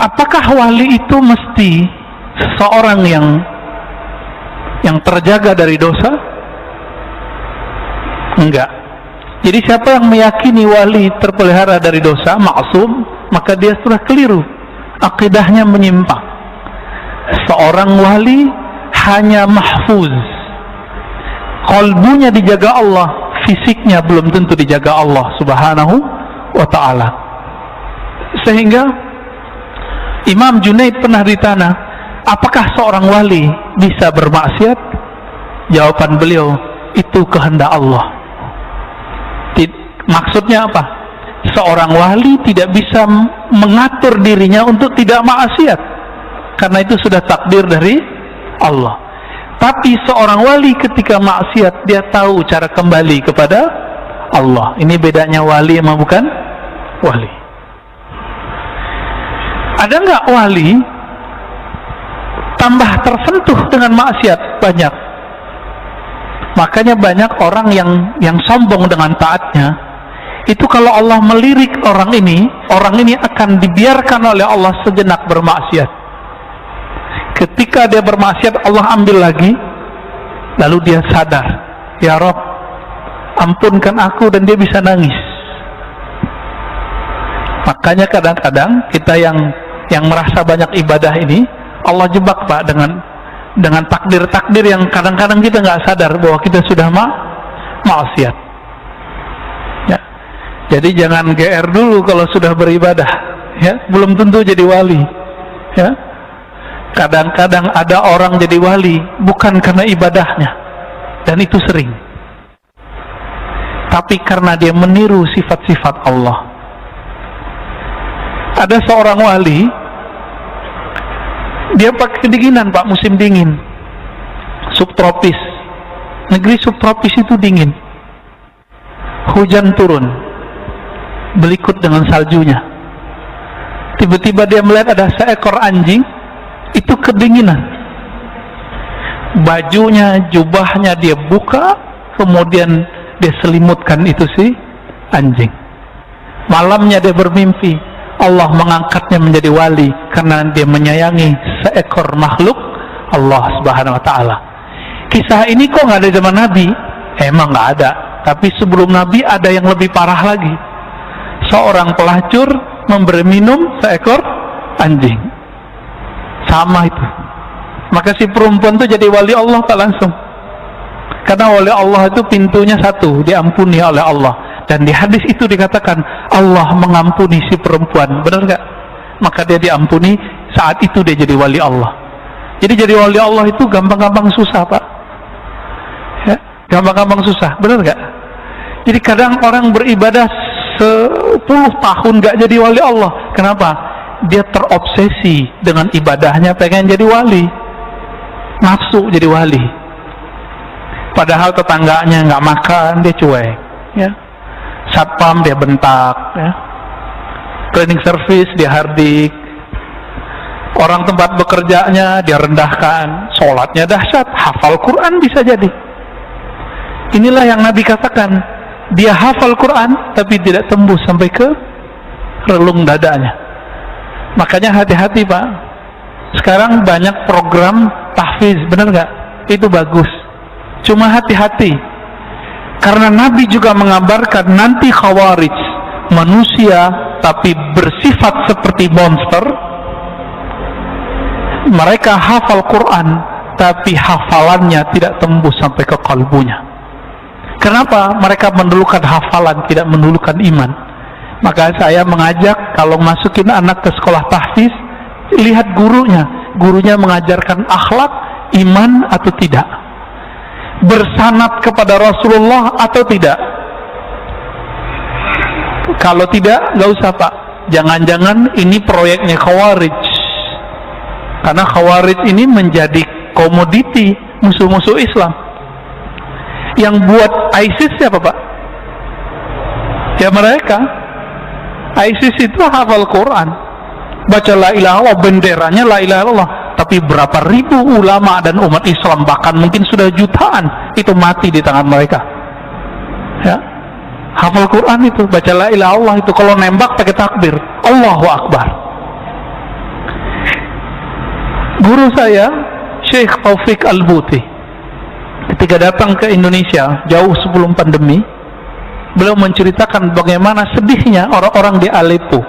Apakah wali itu mesti seseorang yang terjaga dari dosa? Enggak. Jadi siapa yang meyakini wali terpelihara dari dosa, maksum, maka dia sudah keliru, akidahnya menyimpang. Seorang wali hanya mahfuz, qalbunya dijaga Allah, fisiknya belum tentu dijaga Allah subhanahu wa ta'ala. Sehingga Imam Junaid pernah ditanya, apakah seorang wali bisa bermaksiat? Jawaban beliau, itu kehendak Allah. Maksudnya apa? Seorang wali tidak bisa mengatur dirinya untuk tidak maksiat, karena itu sudah takdir dari Allah. Tapi seorang wali ketika maksiat, dia tahu cara kembali kepada Allah. Ini bedanya wali sama bukan wali. Ada nggak wali tambah tersentuh dengan maksiat? Banyak. Makanya banyak orang yang sombong dengan taatnya. Itu kalau Allah melirik orang ini akan dibiarkan oleh Allah sejenak bermaksiat. Ketika dia bermaksiat, Allah ambil lagi, lalu dia sadar, ya Rabb, ampunkan aku, dan dia bisa nangis. Makanya kadang-kadang kita yang merasa banyak ibadah ini, Allah jebak Pak dengan takdir-takdir yang kadang-kadang kita nggak sadar bahwa kita sudah maksiat. Ya. Jadi jangan GR dulu kalau sudah beribadah, ya, belum tentu jadi wali. Ya. Kadang-kadang ada orang jadi wali bukan karena ibadahnya, dan itu sering, tapi karena dia meniru sifat-sifat Allah. Ada seorang wali, dia pakai kedinginan Pak, musim dingin, subtropis. Negeri subtropis itu dingin, hujan turun berikut dengan saljunya. Tiba-tiba dia melihat ada seekor anjing, itu kedinginan. Bajunya, jubahnya dia buka, kemudian dia selimutkan itu si anjing. Malamnya dia bermimpi, Allah mengangkatnya menjadi wali karena dia menyayangi seekor makhluk Allah subhanahu wa ta'ala. Kisah ini kok nggak ada zaman Nabi? Emang nggak ada, tapi sebelum Nabi ada yang lebih parah lagi. Seorang pelacur memberi minum seekor anjing. Sama itu. Maka si perempuan itu jadi wali Allah tak langsung. Karena wali Allah itu pintunya satu, diampuni oleh Allah. Dan di hadis itu dikatakan Allah mengampuni si perempuan. Benar gak? Maka dia diampuni, saat itu dia jadi wali Allah. Jadi jadi wali Allah itu gampang-gampang susah Pak. Ya, gampang-gampang susah. Benar gak? Jadi kadang orang beribadah 10 tahun gak jadi wali Allah. Kenapa? Dia terobsesi dengan ibadahnya, pengen jadi wali, nafsu jadi wali. Padahal tetangganya nggak makan, dia cuek, ya. Satpam dia bentak, ya. Cleaning service dia hardik, orang tempat bekerjanya dia rendahkan, sholatnya dahsyat, hafal Quran bisa jadi. Inilah yang Nabi katakan, dia hafal Quran tapi tidak tembus sampai ke relung dadanya. Makanya hati-hati Pak. Sekarang banyak program tahfiz, benar nggak? Itu bagus. Cuma hati-hati, karena Nabi juga mengabarkan nanti khawarij, manusia tapi bersifat seperti monster. Mereka hafal Quran tapi hafalannya tidak tembus sampai ke kalbunya. Kenapa? Mereka mendulukan hafalan, tidak mendulukan iman. Maka saya mengajak, kalau masukin anak ke sekolah tahfiz, lihat gurunya. Gurunya mengajarkan akhlak, iman atau tidak, bersanad kepada Rasulullah atau tidak. Kalau tidak, nggak usah Pak. Jangan-jangan ini proyeknya khawarij. Karena khawarij ini menjadi komoditi musuh-musuh Islam. Yang buat ISIS siapa Pak? Ya mereka. ISIS itu hafal Quran, baca la ilaha illallah, benderanya la ilaha illallah, tapi berapa ribu ulama dan umat Islam, bahkan mungkin sudah jutaan, itu mati di tangan mereka. Ya, hafal Quran itu, baca la ilaha illallah itu, kalau nembak pakai takbir, Allahu Akbar. Guru saya Syekh Taufik Al-Buti ketika datang ke Indonesia jauh sebelum pandemi, beliau menceritakan bagaimana sedihnya orang-orang di Aleppo.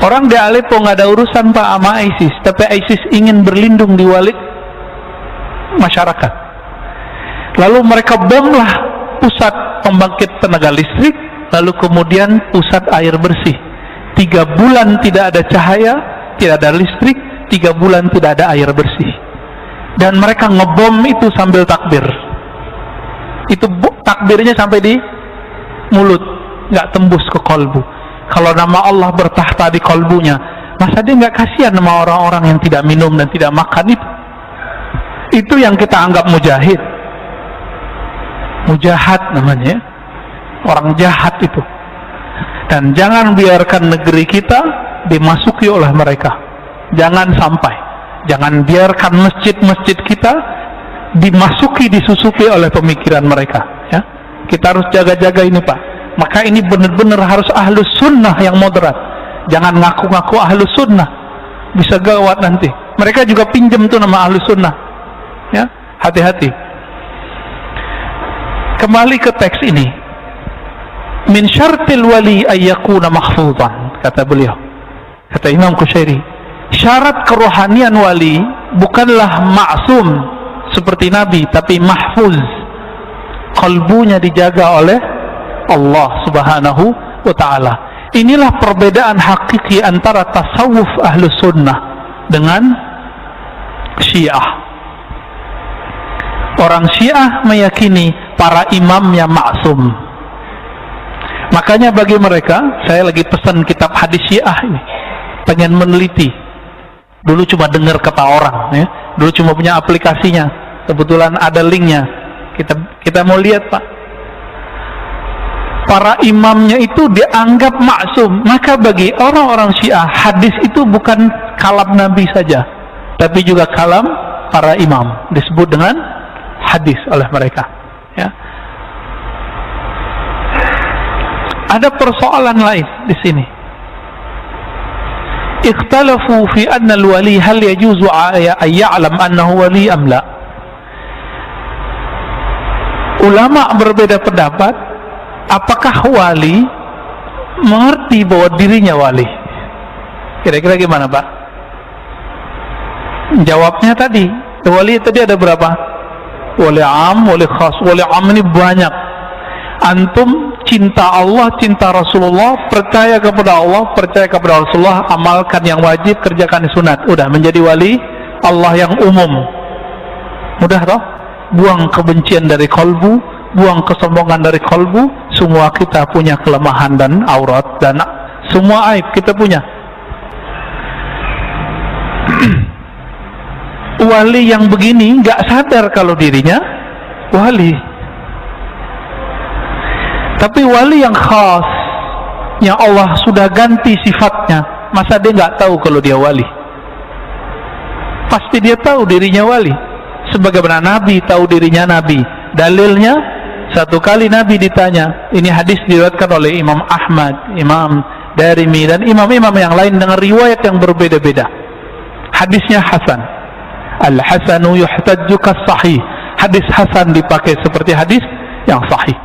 Orang di Aleppo nggak ada urusan Pak sama ISIS, tapi ISIS ingin berlindung di balik masyarakat. Lalu mereka bomlah pusat pembangkit tenaga listrik, lalu kemudian pusat air bersih. 3 bulan tidak ada cahaya, tidak ada listrik, 3 bulan tidak ada air bersih. Dan mereka ngebom itu sambil takbir. Itu takbirnya sampai di mulut, nggak tembus ke kolbu. Kalau nama Allah bertahta di kolbunya, masa dia nggak kasihan sama orang-orang yang tidak minum dan tidak makan itu? Itu yang kita anggap mujahid. Mujahid namanya, orang jahat itu. Dan jangan biarkan negeri kita dimasuki oleh mereka. Jangan sampai. Jangan biarkan masjid-masjid kita dimasuki, disusupi oleh pemikiran mereka. Ya, kita harus jaga-jaga ini Pak. Maka ini benar-benar harus ahlus sunnah yang moderat. Jangan ngaku-ngaku ahlus sunnah, bisa gawat nanti. Mereka juga pinjam tuh nama ahlus sunnah. Ya, hati-hati. Kembali ke teks ini. Min syartil wali ayyakuna mahfuzan, kata beliau, kata Imam Qushairi. Syarat kerohanian wali bukanlah maksum seperti Nabi, tapi mahfuz. Kalbunya dijaga oleh Allah Subhanahu wa ta'ala. Inilah perbedaan hakiki antara tasawuf ahlus sunnah dengan Syiah. Orang Syiah meyakini para imamnya maksum. Makanya bagi mereka, saya lagi pesan kitab hadis Syiah ini, pengen meneliti. Dulu cuma dengar kata orang, ya. Dulu cuma punya aplikasinya. Kebetulan ada linknya. Kita mau lihat Pak. Para imamnya itu dianggap maksum. Maka bagi orang-orang Syiah, hadis itu bukan kalam Nabi saja, tapi juga kalam para imam. Disebut dengan hadis oleh mereka. Ya. Ada persoalan lain di sini. Ikhtalafu fi anna al-wali hal yajuzu an ya'lam annahu wali am la. Ulama berbeda pendapat, apakah wali mengerti bahwa dirinya wali. Kira-kira gimana Pak? Jawabnya tadi, wali tadi ada berapa? Wali am, wali khas. Wali am ini banyak. Antum cinta Allah, cinta Rasulullah, percaya kepada Allah, percaya kepada Rasulullah, amalkan yang wajib, kerjakan sunat, udah menjadi wali Allah yang umum. Mudah toh? Buang kebencian dari kolbu, buang kesombongan dari kolbu. Semua kita punya kelemahan dan aurat, dan semua aib kita punya. Wali yang begini nggak sadar kalau dirinya wali. Tapi wali yang khas, yang Allah sudah ganti sifatnya, masa dia nggak tahu kalau dia wali? Pasti dia tahu dirinya wali. Sebagaimana Nabi tahu dirinya Nabi. Dalilnya, satu kali Nabi ditanya, ini hadis diriwayatkan oleh Imam Ahmad, Imam Darimi, dan imam-imam yang lain dengan riwayat yang berbeda-beda. Hadisnya Hasan. Al-Hasanu yuhtajju kas-sahih. Hadis Hasan dipakai seperti hadis yang sahih.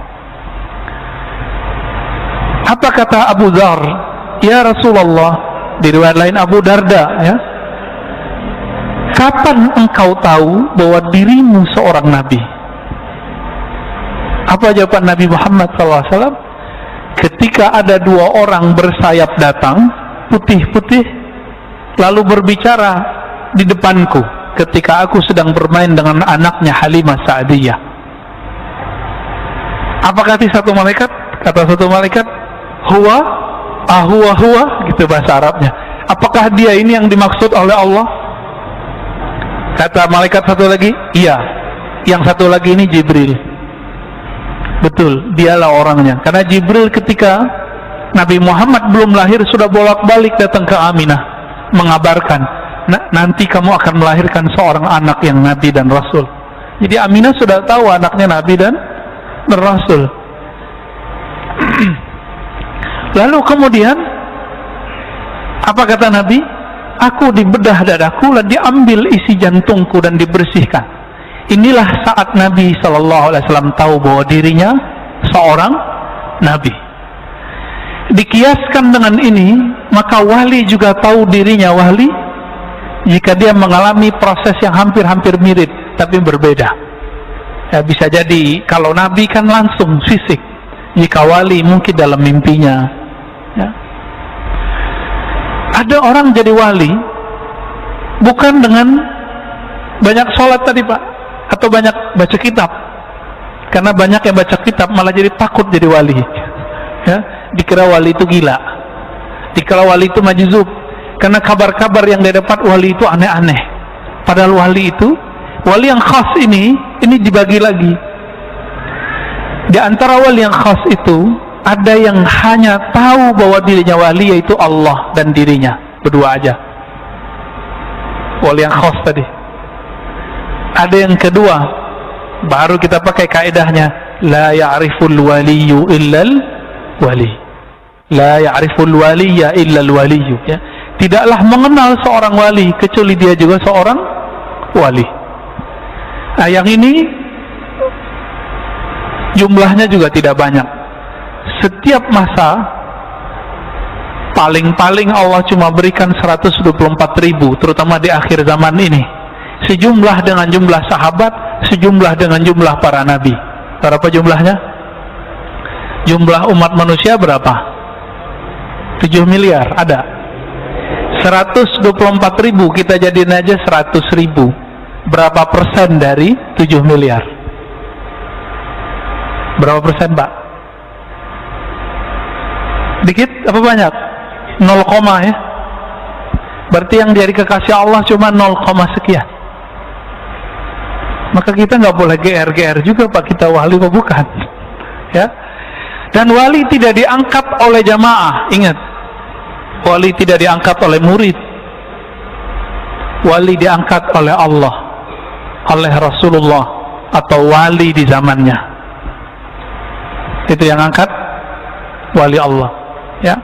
Apa kata Abu Dzar? Ya Rasulullah, di riwayat lain Abu Darda, ya. Kapan engkau tahu bahwa dirimu seorang nabi? Apa jawaban Nabi Muhammad SAW? Ketika ada 2 orang bersayap datang, putih-putih, lalu berbicara di depanku ketika aku sedang bermain dengan anaknya Halimah Sa'diyah. Apa kata satu malaikat? Kata satu malaikat, huwa, huwa, gitu bahasa Arabnya. Apakah dia ini yang dimaksud oleh Allah? Kata malaikat satu lagi, iya. Yang satu lagi ini Jibril. Betul, dialah orangnya. Karena Jibril ketika Nabi Muhammad belum lahir sudah bolak-balik datang ke Aminah mengabarkan, nanti kamu akan melahirkan seorang anak yang Nabi dan Rasul. Jadi Aminah sudah tahu anaknya Nabi dan Rasul. Lalu kemudian Apa kata Nabi? Aku dibedah dadaku dan diambil isi jantungku dan dibersihkan. Inilah saat Nabi SAW tahu bahwa dirinya seorang Nabi. Dikiaskan dengan ini, maka wali juga tahu dirinya wali jika dia mengalami proses yang hampir-hampir mirip tapi berbeda. Ya, bisa jadi kalau Nabi kan langsung fisik, jika wali mungkin dalam mimpinya. Ya. Ada orang jadi wali bukan dengan banyak sholat tadi Pak, atau banyak baca kitab. Karena banyak yang baca kitab malah jadi takut jadi wali. Ya, dikira wali itu gila, dikira wali itu majzub, karena kabar-kabar yang dia dapat wali itu aneh-aneh. Padahal wali itu, wali yang khas ini dibagi lagi. Di antara wali yang khas itu ada yang hanya tahu bahwa dirinya wali, yaitu Allah dan dirinya berdua aja. Wali yang khas tadi. Ada yang kedua, baru kita pakai kaidahnya, la ya'riful waliyyu illal wali. La ya'riful waliyya illal waliyyu, ya. Tidaklah mengenal seorang wali kecuali dia juga seorang wali. Nah, yang ini jumlahnya juga tidak banyak. Setiap masa paling-paling Allah cuma berikan 124.000, terutama di akhir zaman ini. Sejumlah dengan jumlah sahabat, sejumlah dengan jumlah para nabi. Berapa jumlahnya? Jumlah umat manusia berapa? 7 miliar, ada. 124.000 kita jadiin aja 100.000. Berapa persen dari 7 miliar? Berapa persen, Pak? Dikit apa banyak? 0, ya. Berarti yang dari kekasih Allah cuma 0, sekian. Maka kita nggak boleh GR juga Pak, kita wali apa bukan? Ya. Dan wali tidak diangkat oleh jamaah. Ingat, wali tidak diangkat oleh murid. Wali diangkat oleh Allah, oleh Rasulullah, atau wali di zamannya. Itu yang angkat wali Allah, ya.